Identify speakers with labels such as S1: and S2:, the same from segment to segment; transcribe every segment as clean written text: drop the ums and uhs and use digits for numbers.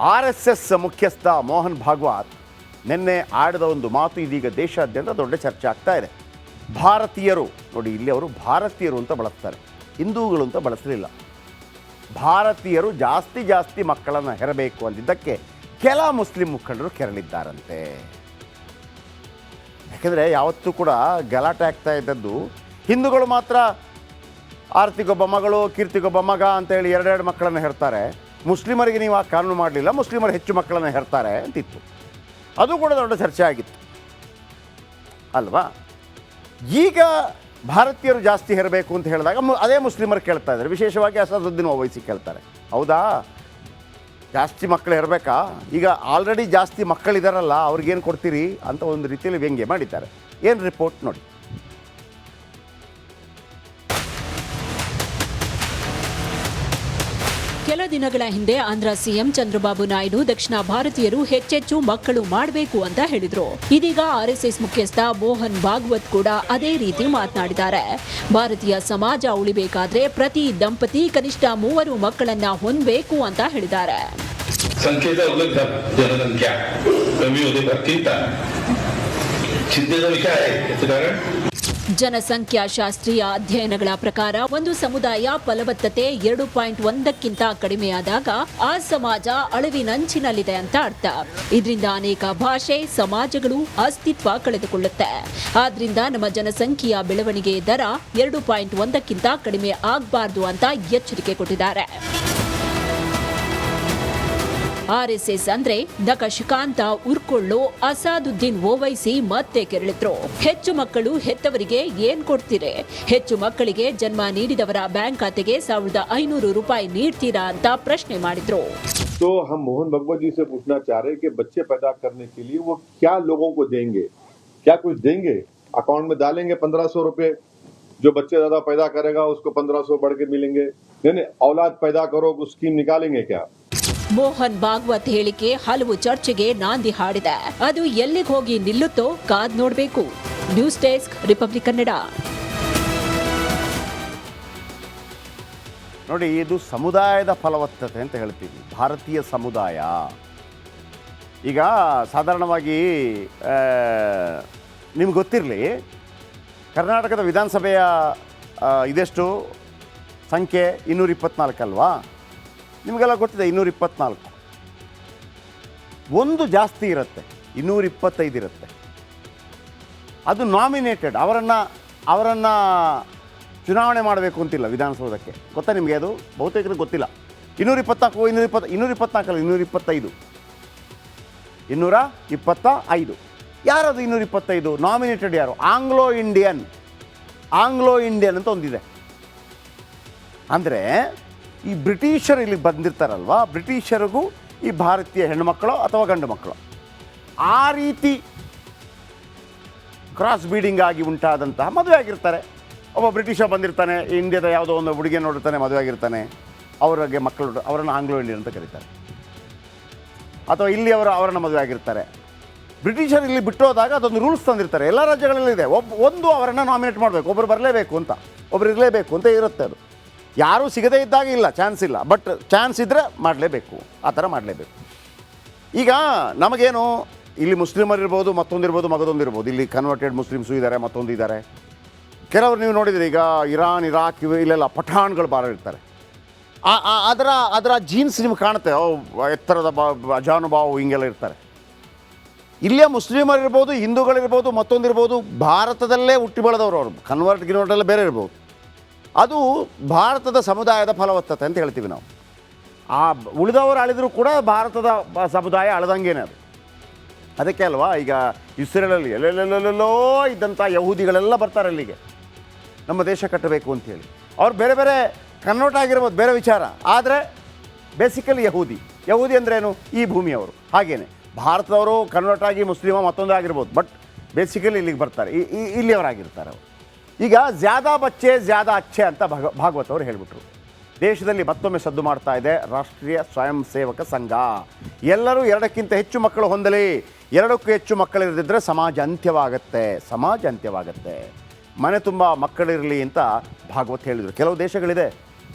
S1: RSS ಮುಖ್ಯಸ್ಥ ಮೋಹನ್ ಭಾಗವತ್ ನಿನ್ನೆ ಆಡಿದ ಒಂದು ಮಾತು ಇದೀಗ ದೇಶಾದ್ಯಂತ ದೊಡ್ಡ ಚರ್ಚೆ ಆಗ್ತಾ ಇದೆ. ಭಾರತೀಯರು ನೋಡಿ, ಇಲ್ಲಿ ಅವರು ಭಾರತೀಯರು ಅಂತ ಬಳಸ್ತಾರೆ, ಹಿಂದೂಗಳು ಅಂತ ಬಳಸಲಿಲ್ಲ. ಭಾರತೀಯರು ಜಾಸ್ತಿ ಮಕ್ಕಳನ್ನು ಹೆರಬೇಕು ಅಂದಿದ್ದಕ್ಕೆ ಕೆಲ ಮುಸ್ಲಿಂ ಮುಖಂಡರು ಕೆರಳಿದ್ದಾರಂತೆ. ಯಾಕೆಂದರೆ ಯಾವತ್ತೂ ಕೂಡ ಗಲಾಟೆ ಆಗ್ತಾ ಇದ್ದದ್ದು ಹಿಂದೂಗಳು ಮಾತ್ರ ಆರ್ತಿಗೊಬ್ಬ ಮಗಳು ಕೀರ್ತಿಗೊಬ್ಬ ಮಗ ಅಂತೇಳಿ ಎರಡೆರಡು ಮಕ್ಕಳನ್ನು ಹೆರ್ತಾರೆ, ಮುಸ್ಲಿಮರಿಗೆ ನೀವು ಆ ಕಾನೂನು ಮಾಡಲಿಲ್ಲ, ಮುಸ್ಲಿಮರು ಹೆಚ್ಚು ಮಕ್ಕಳನ್ನು ಹೆರ್ತಾರೆ ಅಂತಿತ್ತು. ಅದು ಕೂಡ ದೊಡ್ಡ ಚರ್ಚೆ ಆಗಿತ್ತು ಅಲ್ವಾ. ಈಗ ಭಾರತೀಯರು ಜಾಸ್ತಿ ಹೆರಬೇಕು ಅಂತ ಹೇಳಿದಾಗ ಅದೇ ಮುಸ್ಲಿಮರು ಕೇಳ್ತಾ ಇದ್ದಾರೆ, ವಿಶೇಷವಾಗಿ ಅಸದುದ್ದೀನ್ ಓವೈಸಿ ಕೇಳ್ತಾರೆ, ಹೌದಾ ಜಾಸ್ತಿ ಮಕ್ಕಳು ಹೆರಬೇಕಾ, ಈಗ ಆಲ್ರೆಡಿ ಜಾಸ್ತಿ ಮಕ್ಕಳಿದಾರಲ್ಲ ಅವ್ರಿಗೇನು ಕೊಡ್ತೀರಿ ಅಂತ ಒಂದು ರೀತಿಯಲ್ಲಿ ವ್ಯಂಗ್ಯ ಮಾಡಿದ್ದಾರೆ. ಏನು ರಿಪೋರ್ಟ್ ನೋಡಿ.
S2: ಕೆಲ ದಿನಗಳ ಹಿಂದೆ ಆಂಧ್ರ ಸಿಎಂ ಚಂದ್ರಬಾಬು ನಾಯ್ಡು ದಕ್ಷಿಣ ಭಾರತೀಯರು ಹೆಚ್ಚೆಚ್ಚು ಮಕ್ಕಳು ಮಾಡಬೇಕು ಅಂತ ಹೇಳಿದ್ರು. ಇದೀಗ RSS ಮುಖ್ಯಸ್ಥ ಮೋಹನ್ ಭಾಗವತ್ ಕೂಡ ಅದೇ ರೀತಿ ಮಾತನಾಡಿದ್ದಾರೆ. ಭಾರತೀಯ ಸಮಾಜ ಉಳಿಬೇಕಾದ್ರೆ ಪ್ರತಿ ದಂಪತಿ ಕನಿಷ್ಠ 3 ಮಕ್ಕಳನ್ನ ಹೊಂದಬೇಕು ಅಂತ ಹೇಳಿದ್ದಾರೆ. ಜನಸಂಖ್ಯಾ ಶಾಸ್ತ್ರೀಯ ಅಧ್ಯಯನಗಳ ಪ್ರಕಾರ ಒಂದು ಸಮುದಾಯ ಫಲವತ್ತತೆ 2.1ಕ್ಕಿಂತ ಕಡಿಮೆಯಾದಾಗ ಆ ಸಮಾಜ ಅಳಿವಿನಂಚಿನಲ್ಲಿದೆ ಅಂತ ಅರ್ಥ. ಇದರಿಂದ ಅನೇಕ ಭಾಷೆ ಸಮಾಜಗಳು ಅಸ್ತಿತ್ವ ಕಳೆದುಕೊಳ್ಳುತ್ತೆ. ಆದ್ರಿಂದ ನಮ್ಮ ಜನಸಂಖ್ಯೆಯ ಬೆಳವಣಿಗೆ ದರ 2.1ಕ್ಕಿಂತ ಕಡಿಮೆ ಆಗಬಾರ್ದು ಅಂತ ಎಚ್ಚರಿಕೆ ಕೊಟ್ಟಿದ್ದಾರೆ. RSS ಅಂದ್ರೆ ನಖಶಿಕಾಂತ ಉರ್ಕೊಳ್ಳೋ ಅಸಾದುದ್ದೀನ್ ಓವೈಸಿ ಮತ್ತೆ ಕೆರಳಿದ್ರು. ಹೆಚ್ಚು ಮಕ್ಕಳು ಹೆತ್ತವರಿಗೆ ಏನ್ ಕೊಡ್ತೀರಿ, ಹೆಚ್ಚು ಮಕ್ಕಳಿಗೆ ಜನ್ಮ ನೀಡಿದವರ ಬ್ಯಾಂಕ್ ಖಾತೆಗೆ 1500 ರೂಪಾಯಿ ನೀಡ್ತೀರಾ ಅಂತ ಪ್ರಶ್ನೆ ಮಾಡಿದ್ರು.
S3: तो हम मोहन भगवत जी से पूछना चाह रहे हैं कि बच्चे पैदा करने के लिए वो क्या लोगों को देंगे, क्या कुछ देंगे, अकाउंट में डालेंगे 1500 रुपए, जो बच्चे ज्यादा पैदा करेगा उसको 1500 बढ़ के मिलेंगे, नहीं औलाद पैदा करो स्कीम निकालेंगे क्या.
S2: ಮೋಹನ್ ಭಾಗವತ್ ಹೇಳಿಕೆ ಹಲವು ಚರ್ಚೆಗೆ ನಾಂದಿ ಹಾಡಿದೆ. ಅದು ಎಲ್ಲಿಗೆ ಹೋಗಿ ನಿಲ್ಲುತ್ತೋ ಕಾದ್ ನೋಡ್ಬೇಕು. News desk, republic Kannada.
S1: ನೋಡಿ, ಇದು ಸಮುದಾಯದ ಫಲವತ್ತತೆ ಅಂತ ಹೇಳ್ತೀವಿ, ಭಾರತೀಯ ಸಮುದಾಯ. ಈಗ ಸಾಧಾರಣವಾಗಿ ನಿಮ್ಗೆ ಗೊತ್ತಿರಲಿ, ಕರ್ನಾಟಕದ ವಿಧಾನಸಭೆಯ ಇದೆಷ್ಟು ಸಂಖ್ಯೆ 224 ಅಲ್ವಾ. ನಿಮಗೆಲ್ಲ ಗೊತ್ತಿದೆ 224. ಒಂದು ಜಾಸ್ತಿ ಇರುತ್ತೆ, 225 ಇರುತ್ತೆ. ಅದು ನಾಮಿನೇಟೆಡ್, ಅವರನ್ನು ಚುನಾವಣೆ ಮಾಡಬೇಕು ಅಂತಿಲ್ಲ ವಿಧಾನಸೌಧಕ್ಕೆ. ಗೊತ್ತಾ ನಿಮಗೆ? ಅದು ಬಹುತೇಕರಿಗೆ ಗೊತ್ತಿಲ್ಲ. 224 225 225. ಯಾರದು 225? ನಾಮಿನೇಟೆಡ್ ಯಾರು? ಆಂಗ್ಲೋ ಇಂಡಿಯನ್ ಅಂತ ಒಂದಿದೆ. ಅಂದರೆ ಈ ಬ್ರಿಟಿಷರು ಇಲ್ಲಿ ಬಂದಿರ್ತಾರಲ್ವ, ಬ್ರಿಟಿಷರಿಗೂ ಈ ಭಾರತೀಯ ಹೆಣ್ಣುಮಕ್ಕಳು ಅಥವಾ ಗಂಡು ಮಕ್ಕಳು ಆ ರೀತಿ ಕ್ರಾಸ್ ಬೀಡಿಂಗ್ ಆಗಿ ಉಂಟಾದಂತಹ ಮದುವೆ ಆಗಿರ್ತಾರೆ. ಒಬ್ಬ ಬ್ರಿಟಿಷ ಬಂದಿರ್ತಾನೆ, ಇಂಡಿಯಾದ ಯಾವುದೋ ಒಂದು ಹುಡುಗಿಯನ್ನು ನೋಡಿರ್ತಾನೆ, ಮದುವೆ ಆಗಿರ್ತಾನೆ, ಅವರಿಗೆ ಮಕ್ಕಳು, ಅವರನ್ನು ಆಂಗ್ಲೋ ಇಂಡಿಯನ್ ಅಂತ ಕರೀತಾರೆ. ಅಥವಾ ಇಲ್ಲಿ ಅವರನ್ನು ಮದುವೆ ಆಗಿರ್ತಾರೆ. ಬ್ರಿಟಿಷರು ಇಲ್ಲಿ ಬಿಟ್ಟೋದಾಗ ಅದೊಂದು ರೂಲ್ಸ್ ತಂದಿರ್ತಾರೆ, ಎಲ್ಲ ರಾಜ್ಯಗಳಲ್ಲಿದೆ. ಒಂದು ಅವರನ್ನು ನಾಮಿನೇಟ್ ಮಾಡಬೇಕು, ಒಬ್ಬರು ಬರಲೇಬೇಕು ಅಂತ, ಒಬ್ಬರು ಇರಲೇಬೇಕು ಅಂತ ಇರುತ್ತೆ. ಅದು ಯಾರೂ ಸಿಗದೇ ಇದ್ದಾಗ ಇಲ್ಲ, ಚಾನ್ಸ್ ಇಲ್ಲ, ಬಟ್ ಚಾನ್ಸ್ ಇದ್ದರೆ ಮಾಡಲೇಬೇಕು, ಆ ಥರ ಮಾಡಲೇಬೇಕು. ಈಗ ನಮಗೇನು ಇಲ್ಲಿ ಮುಸ್ಲಿಮರಿರ್ಬೋದು, ಮತ್ತೊಂದಿರ್ಬೋದು, ಮಗದೊಂದಿರ್ಬೋದು. ಇಲ್ಲಿ ಕನ್ವರ್ಟೆಡ್ ಮುಸ್ಲಿಮ್ಸು ಇದ್ದಾರೆ, ಮತ್ತೊಂದು ಇದ್ದಾರೆ. ಕೆಲವರು ನೀವು ನೋಡಿದರೆ ಈಗ ಇರಾನ್, ಇರಾಕ್ ಇಲ್ಲೆಲ್ಲ ಪಠಾಣ್ಗಳು ಭಾಳ ಇರ್ತಾರೆ. ಅದರ ಜೀನ್ಸ್ ನಿಮ್ಗೆ ಕಾಣುತ್ತೆ, ಎತ್ತರದ ಅಜಾನುಭಾವು ಹಿಂಗೆಲ್ಲ ಇರ್ತಾರೆ. ಇಲ್ಲೇ ಮುಸ್ಲಿಮರಿರ್ಬೋದು, ಹಿಂದೂಗಳಿರ್ಬೋದು, ಮತ್ತೊಂದಿರ್ಬೋದು, ಭಾರತದಲ್ಲೇ ಹುಟ್ಟಿ ಬೆಳೆದವರು. ಅವರು ಕನ್ವರ್ಟೆಲ್ಲ ಬೇರೆ ಇರ್ಬೋದು. ಅದು ಭಾರತದ ಸಮುದಾಯದ ಫಲವತ್ತತೆ ಅಂತ ಹೇಳ್ತೀವಿ ನಾವು. ಆ ಉಳಿದವರು ಅಳಿದರೂ ಕೂಡ ಭಾರತದ ಸಮುದಾಯ ಅಳದಂಗೇನೆ ಅದು. ಅದಕ್ಕೆ ಅಲ್ವಾ ಈಗ ಇಸ್ರೇಲಲ್ಲಿ ಎಲ್ಲೆಲ್ಲೆಲ್ಲೆಲ್ಲೋ ಇದ್ದಂಥ ಯಹೂದಿಗಳೆಲ್ಲ ಬರ್ತಾರೆ ಅಲ್ಲಿಗೆ, ನಮ್ಮ ದೇಶ ಕಟ್ಟಬೇಕು ಅಂಥೇಳಿ. ಅವ್ರು ಬೇರೆ ಬೇರೆ ಕನ್ವರ್ಟ್ ಆಗಿರ್ಬೋದು, ಬೇರೆ ವಿಚಾರ. ಆದರೆ ಬೇಸಿಕಲಿ ಯಹೂದಿ ಅಂದ್ರೇನು? ಈ ಭೂಮಿಯವರು. ಹಾಗೇನೆ ಭಾರತದವರು ಕನ್ವರ್ಟ್ ಆಗಿ ಮುಸ್ಲಿಮ ಮತ್ತೊಂದು ಆಗಿರ್ಬೋದು, ಬಟ್ ಬೇಸಿಕಲಿ ಇಲ್ಲಿಗೆ ಬರ್ತಾರೆ, ಇಲ್ಲಿಯವರಾಗಿರ್ತಾರೆ ಅವರು. ಈಗ ಜ್ಯಾದಾ ಬಚ್ಚೆ ಜ್ಯಾದಾ ಅಚ್ಚೆ ಅಂತ ಭಾಗವತ್ ಅವರು ಹೇಳಿಬಿಟ್ರು. ದೇಶದಲ್ಲಿ ಮತ್ತೊಮ್ಮೆ ಸದ್ದು ಮಾಡ್ತಾ ಇದೆ ರಾಷ್ಟ್ರೀಯ ಸ್ವಯಂ ಸೇವಕ ಸಂಘ. ಎಲ್ಲರೂ 2ಕ್ಕಿಂತ ಹೆಚ್ಚು ಮಕ್ಕಳು ಹೊಂದಲಿ, 2ಕ್ಕೂ ಹೆಚ್ಚು ಮಕ್ಕಳಿರದಿದ್ದರೆ ಸಮಾಜ ಅಂತ್ಯವಾಗತ್ತೆ. ಮನೆ ತುಂಬ ಮಕ್ಕಳಿರಲಿ ಅಂತ ಭಾಗವತ್ ಹೇಳಿದರು. ಕೆಲವು ದೇಶಗಳಿದೆ,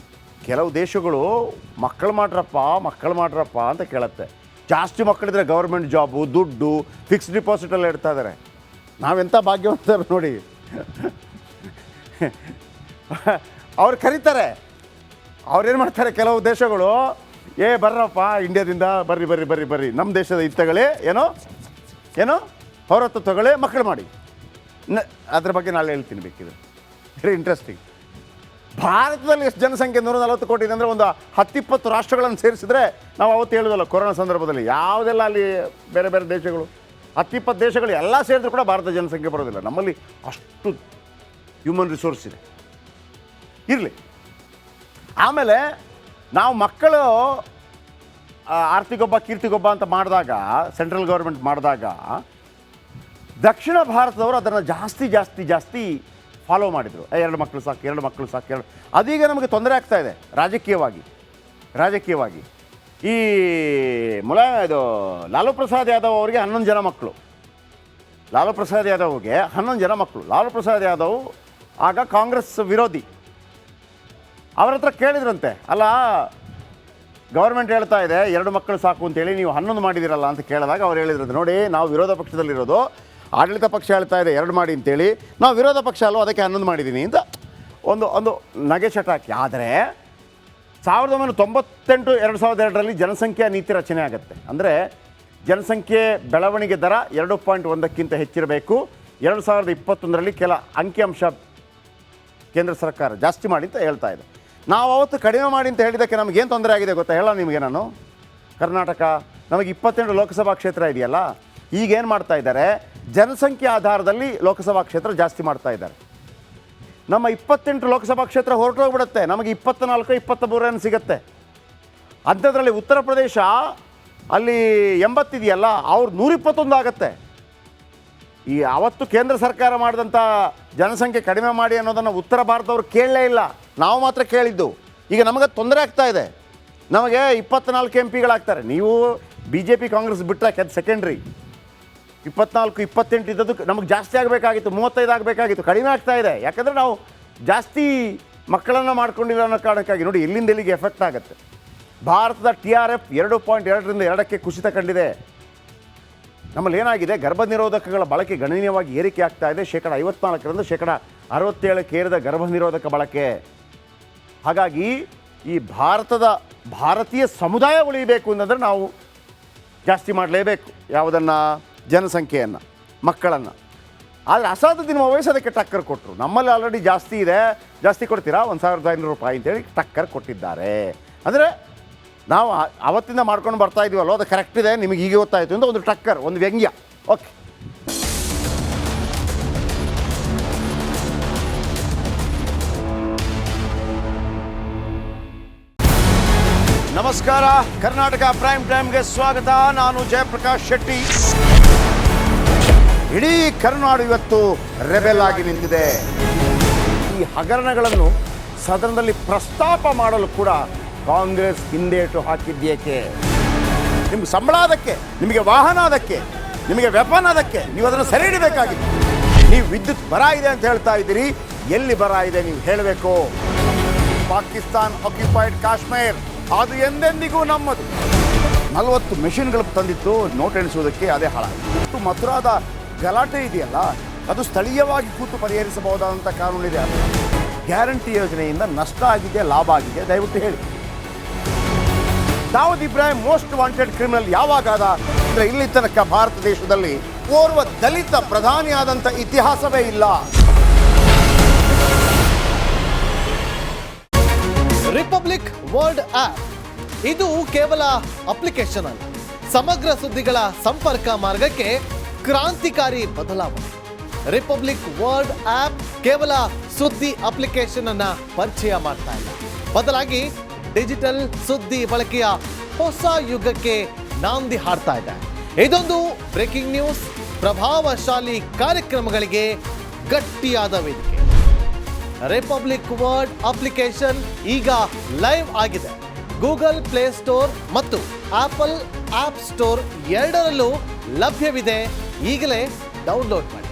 S1: ಕೆಲವು ದೇಶಗಳು ಮಕ್ಕಳು ಮಾಡ್ರಪ್ಪ ಅಂತ ಕೇಳುತ್ತೆ. ಜಾಸ್ತಿ ಮಕ್ಕಳಿದ್ರೆ ಗೌರ್ಮೆಂಟ್ ಜಾಬು, ದುಡ್ಡು, ಫಿಕ್ಸ್ಡ್ ಡಿಪಾಸಿಟೆಲ್ಲ ಇಡ್ತಾ ಇದ್ದಾರೆ. ನಾವೆಂಥ ಭಾಗ್ಯವಂತರು ನೋಡಿ. ಅವ್ರು ಕರೀತಾರೆ, ಅವ್ರೇನು ಮಾಡ್ತಾರೆ ಕೆಲವು ದೇಶಗಳು, ಬರ್ರಪ್ಪ ಇಂಡಿಯಾದಿಂದ ಬರ್ರಿ ನಮ್ಮ ದೇಶದ ಇತ್ತಗಳೇ ಏನೋ ಪೌರತ್ವ ತಗೊಳ್ಳಿ, ಮಕ್ಕಳು ಮಾಡಿ. ಅದ್ರ ಬಗ್ಗೆ ನಾಳೆ ಹೇಳ್ತೀನಿ ಬೇಕಿದ್ರೆ, ವೆರಿ ಇಂಟ್ರೆಸ್ಟಿಂಗ್. ಭಾರತದಲ್ಲಿ ಎಷ್ಟು ಜನಸಂಖ್ಯೆ 140 ಕೋಟಿ ಇದೆ ಅಂದರೆ ಒಂದು 10-20 ರಾಷ್ಟ್ರಗಳನ್ನು ಸೇರಿಸಿದ್ರೆ, ನಾವು ಅವತ್ತು ಹೇಳೋದಲ್ಲ ಕೊರೋನಾ ಸಂದರ್ಭದಲ್ಲಿ ಯಾವುದೆಲ್ಲ ಅಲ್ಲಿ ಬೇರೆ ಬೇರೆ ದೇಶಗಳು 10-20 ದೇಶಗಳು ಎಲ್ಲ ಸೇರಿದ್ರು ಕೂಡ ಭಾರತ ಜನಸಂಖ್ಯೆ ಬರೋದಿಲ್ಲ. ನಮ್ಮಲ್ಲಿ ಅಷ್ಟು ಹ್ಯೂಮನ್ ರಿಸೋರ್ಸ್ ಇದೆ. ಇರಲಿ. ಆಮೇಲೆ ನಾವು ಮಕ್ಕಳು ಆರ್ತಿಗೊಬ್ಬ ಕೀರ್ತಿಗೊಬ್ಬ ಅಂತ ಮಾಡಿದಾಗ, ಸೆಂಟ್ರಲ್ ಗೌರ್ಮೆಂಟ್ ಮಾಡಿದಾಗ, ದಕ್ಷಿಣ ಭಾರತದವರು ಅದನ್ನು ಜಾಸ್ತಿ ಫಾಲೋ ಮಾಡಿದರು. 2 ಮಕ್ಕಳು ಸಾಕು. ಅದೀಗ ನಮಗೆ ತೊಂದರೆ ಆಗ್ತಾ ಇದೆ ರಾಜಕೀಯವಾಗಿ. ಈ ಇದು ಲಾಲು ಪ್ರಸಾದ್ ಯಾದವ್ ಅವರಿಗೆ 11 ಜನ ಮಕ್ಕಳು. ಲಾಲು ಪ್ರಸಾದ್ ಯಾದವ್ ಆಗ ಕಾಂಗ್ರೆಸ್ ವಿರೋಧಿ. ಅವ್ರ ಹತ್ರ ಕೇಳಿದ್ರಂತೆ, ಅಲ್ಲ ಗೌರ್ಮೆಂಟ್ ಹೇಳ್ತಾ ಇದೆ 2 ಮಕ್ಕಳು ಸಾಕು ಅಂತೇಳಿ, ನೀವು 11 ಮಾಡಿದಿರಲ್ಲ ಅಂತ ಕೇಳಿದಾಗ ಅವ್ರು ಹೇಳಿದ್ರಂತೆ, ನೋಡಿ ನಾವು ವಿರೋಧ ಪಕ್ಷದಲ್ಲಿರೋದು, ಆಡಳಿತ ಪಕ್ಷ ಹೇಳ್ತಾ ಇದೆ 2 ಮಾಡಿ ಅಂತೇಳಿ, ನಾವು ವಿರೋಧ ಪಕ್ಷ ಅಲ್ಲೋ ಅದಕ್ಕೆ 11 ಮಾಡಿದ್ದೀನಿ ಅಂತ ಒಂದು ನಗೆ ಚಟಾಕಿ. ಆದರೆ 1998-2002ರಲ್ಲಿ ಜನಸಂಖ್ಯಾ ನೀತಿ ರಚನೆ ಆಗುತ್ತೆ. ಅಂದರೆ ಜನಸಂಖ್ಯೆ ಬೆಳವಣಿಗೆ ದರ 2.1ಕ್ಕಿಂತ ಹೆಚ್ಚಿರಬೇಕು. 2021ರಲ್ಲಿ ಕೆಲ ಅಂಕಿಅಂಶ ಕೇಂದ್ರ ಸರ್ಕಾರ ಜಾಸ್ತಿ ಮಾಡಿ ಅಂತ ಹೇಳ್ತಾ ಇದೆ. ನಾವು ಅವತ್ತು ಕಡಿಮೆ ಮಾಡಿ ಅಂತ ಹೇಳಿದ್ದಕ್ಕೆ ನಮಗೇನು ತೊಂದರೆ ಆಗಿದೆ ಗೊತ್ತಾ? ಹೇಳ ನಿಮಗೆ ನಾನು. ಕರ್ನಾಟಕ ನಮಗೆ 22 ಲೋಕಸಭಾ ಕ್ಷೇತ್ರ ಇದೆಯಲ್ಲ, ಈಗೇನು ಮಾಡ್ತಾ ಇದ್ದಾರೆ, ಜನಸಂಖ್ಯೆ ಆಧಾರದಲ್ಲಿ ಲೋಕಸಭಾ ಕ್ಷೇತ್ರ ಜಾಸ್ತಿ ಮಾಡ್ತಾ ಇದ್ದಾರೆ. ನಮ್ಮ 28 ಲೋಕಸಭಾ ಕ್ಷೇತ್ರ ಹೊರಟೋಗ್ಬಿಡುತ್ತೆ, ನಮಗೆ 24-23 ಸಿಗುತ್ತೆ. ಅಂಥದ್ರಲ್ಲಿ ಉತ್ತರ ಪ್ರದೇಶ ಅಲ್ಲಿ 80 ಇದೆಯಲ್ಲ, ಅವ್ರು 121 ಆಗುತ್ತೆ. ಈ ಅವತ್ತು ಕೇಂದ್ರ ಸರ್ಕಾರ ಮಾಡಿದಂಥ ಜನಸಂಖ್ಯೆ ಕಡಿಮೆ ಮಾಡಿ ಅನ್ನೋದನ್ನು ಉತ್ತರ ಭಾರತದವ್ರು ಕೇಳಲೇ ಇಲ್ಲ, ನಾವು ಮಾತ್ರ ಕೇಳಿದ್ದು. ಈಗ ನಮಗೆ ತೊಂದರೆ ಆಗ್ತಾ ಇದೆ. ನಮಗೆ 24 MP ನೀವು BJP ಕಾಂಗ್ರೆಸ್ ಬಿಟ್ಟರೆ ಅದು ಸೆಕೆಂಡ್ರಿ. 24-28 ಇದ್ದದ್ದು ನಮಗೆ ಜಾಸ್ತಿ ಆಗಬೇಕಾಗಿತ್ತು, 35 ಆಗಬೇಕಾಗಿತ್ತು, ಕಡಿಮೆ ಆಗ್ತಾ ಇದೆ. ಯಾಕಂದರೆ ನಾವು ಜಾಸ್ತಿ ಮಕ್ಕಳನ್ನು ಮಾಡ್ಕೊಂಡಿಲ್ಲ ಅನ್ನೋ ಕಾರಣಕ್ಕಾಗಿ. ನೋಡಿ ಎಲ್ಲಿಂದ ಎಲ್ಲಿಗೆ ಎಫೆಕ್ಟ್ ಆಗುತ್ತೆ. ಭಾರತದ TRF 2.2ರಿಂದ 2ಕ್ಕೆ ಕುಸಿತ ಕಂಡಿದೆ. ನಮ್ಮಲ್ಲಿ ಏನಾಗಿದೆ, ಗರ್ಭನಿರೋಧಕಗಳ ಬಳಕೆ ಗಣನೀಯವಾಗಿ ಏರಿಕೆ ಆಗ್ತಾ ಇದೆ. 54% -67ಕ್ಕೆ ಏರಿದ ಗರ್ಭನಿರೋಧಕ ಬಳಕೆ. ಹಾಗಾಗಿ ಈ ಭಾರತೀಯ ಸಮುದಾಯ ಉಳಿಬೇಕು ಅಂತಂದರೆ ನಾವು ಜಾಸ್ತಿ ಮಾಡಲೇಬೇಕು. ಯಾವುದನ್ನು? ಜನಸಂಖ್ಯೆಯನ್ನು, ಮಕ್ಕಳನ್ನು. ಆದರೆ ಅಸಾದುದ್ದೀನ್ ಓವೈಸಿ ಅದಕ್ಕೆ ಟಕ್ಕರ್ ಕೊಟ್ಟರು. ನಮ್ಮಲ್ಲಿ ಆಲ್ರೆಡಿ ಜಾಸ್ತಿ ಇದೆ, ಜಾಸ್ತಿ ಕೊಡ್ತೀರಾ 1500 ರೂಪಾಯಿ ಅಂತೇಳಿ ಟಕ್ಕರ್ ಕೊಟ್ಟಿದ್ದಾರೆ. ಅಂದರೆ ನಾವು ಅವತ್ತಿಂದ ಮಾಡ್ಕೊಂಡು ಬರ್ತಾ ಇದೀವಲ್ಲೋ, ಅದು ಕರೆಕ್ಟ್ ಇದೆ, ನಿಮಗೆ ಹೀಗೆ ಗೊತ್ತಾಯಿತು ಅಂತ ಒಂದು ಟಕ್ಕರ್, ಒಂದು ವ್ಯಂಗ್ಯ. ಓಕೆ, ನಮಸ್ಕಾರ. ಕರ್ನಾಟಕ ಪ್ರೈಮ್ ಟೈಮ್ಗೆ ಸ್ವಾಗತ. ನಾನು ಜಯಪ್ರಕಾಶ್ ಶೆಟ್ಟಿ. ಇಡೀ ಕರುನಾಡು ಇವತ್ತು ರೆಬೆಲ್ ಆಗಿ ನಿಂತಿದೆ. ಈ ಹಗರಣಗಳನ್ನು ಸದನದಲ್ಲಿ ಪ್ರಸ್ತಾಪ ಮಾಡಲು ಕೂಡ ಕಾಂಗ್ರೆಸ್ ಹಿಂದೇಟು ಹಾಕಿದ್ದೇಕೆ? ನಿಮ್ಗೆ ಸಂಬಳ ಅದಕ್ಕೆ, ನಿಮಗೆ ವಾಹನ ಅದಕ್ಕೆ, ನಿಮಗೆ ವೆಪನ್ ಅದಕ್ಕೆ, ನೀವು ಅದನ್ನು ಸೆರೆ ಹಿಡಿಬೇಕಾಗಿತ್ತು. ನೀವು ವಿದ್ಯುತ್ ಬರ ಇದೆ ಅಂತ ಹೇಳ್ತಾ ಇದ್ದೀರಿ, ಎಲ್ಲಿ ಬರ ಇದೆ ನೀವು ಹೇಳಬೇಕು. ಪಾಕಿಸ್ತಾನ್ ಆಕ್ಯುಪೈಡ್ ಕಾಶ್ಮೀರ್ ಅದು ಎಂದೆಂದಿಗೂ ನಮ್ಮದು. 40 ಮೆಷಿನ್ಗಳು ತಂದಿತ್ತು ನೋಟ್ ಎಣಿಸುವುದಕ್ಕೆ, ಅದೇ ಹಾಳಾಯಿತು. ಮಥುರಾದ ಗಲಾಟೆ ಇದೆಯಲ್ಲ, ಅದು ಸ್ಥಳೀಯವಾಗಿ ಕೂತು ಪರಿಹರಿಸಬಹುದಾದಂಥ ಕಾನೂನಿದೆ. ಗ್ಯಾರಂಟಿ ಯೋಜನೆಯಿಂದ ನಷ್ಟ ಆಗಿದೆ, ಲಾಭ ಆಗಿದೆ, ದಯವಿಟ್ಟು ಹೇಳಿ. Dawood Ibrahim most wanted criminal ಯಾವಾಗಾದ ಅಂದರೆ ಇಲ್ಲಿ ತನಕ ಭಾರತ ದೇಶದಲ್ಲಿ ಓರ್ವ ದಲಿತ ಪ್ರಧಾನಿಯಾದಂಥ ಇತಿಹಾಸವೇ ಇಲ್ಲ.
S4: ರಿಪಬ್ಲಿಕ್ ವರ್ಲ್ಡ್ ಆಪ್ ಇದು ಕೇವಲ ಅಪ್ಲಿಕೇಶನ್ ಅಲ್ಲ, ಸಮಗ್ರ ಸುದ್ದಿಗಳ ಸಂಪರ್ಕ ಮಾರ್ಗಕ್ಕೆ ಕ್ರಾಂತಿಕಾರಿ ಬದಲಾವಣೆ. ರಿಪಬ್ಲಿಕ್ ವರ್ಲ್ಡ್ ಆಪ್ ಕೇವಲ ಸುದ್ದಿ ಅಪ್ಲಿಕೇಶನ್ ಅನ್ನ ಪರಿಚಯ ಮಾಡ್ತಾ ಇಲ್ಲ, ಬದಲಾಗಿ ಡಿಜಿಟಲ್ ಸುದ್ದಿ ಬಳಕೆಯ ಹೊಸ ಯುಗಕ್ಕೆ ನಾಂದಿ ಹಾಡ್ತಾ ಇದೆ. ಇದೊಂದು ಬ್ರೇಕಿಂಗ್ ನ್ಯೂಸ್, ಪ್ರಭಾವಶಾಲಿ ಕಾರ್ಯಕ್ರಮಗಳಿಗೆ ಗಟ್ಟಿಯಾದ ವೇದಿಕೆ. ರಿಪಬ್ಲಿಕ್ ವರ್ಲ್ಡ್ ಅಪ್ಲಿಕೇಶನ್ ಈಗ ಲೈವ್ ಆಗಿದೆ. ಗೂಗಲ್ ಪ್ಲೇಸ್ಟೋರ್ ಮತ್ತು ಆಪಲ್ ಆಪ್ ಸ್ಟೋರ್ ಎರಡರಲ್ಲೂ ಲಭ್ಯವಿದೆ. ಈಗಲೇ ಡೌನ್ಲೋಡ್ ಮಾಡಿ.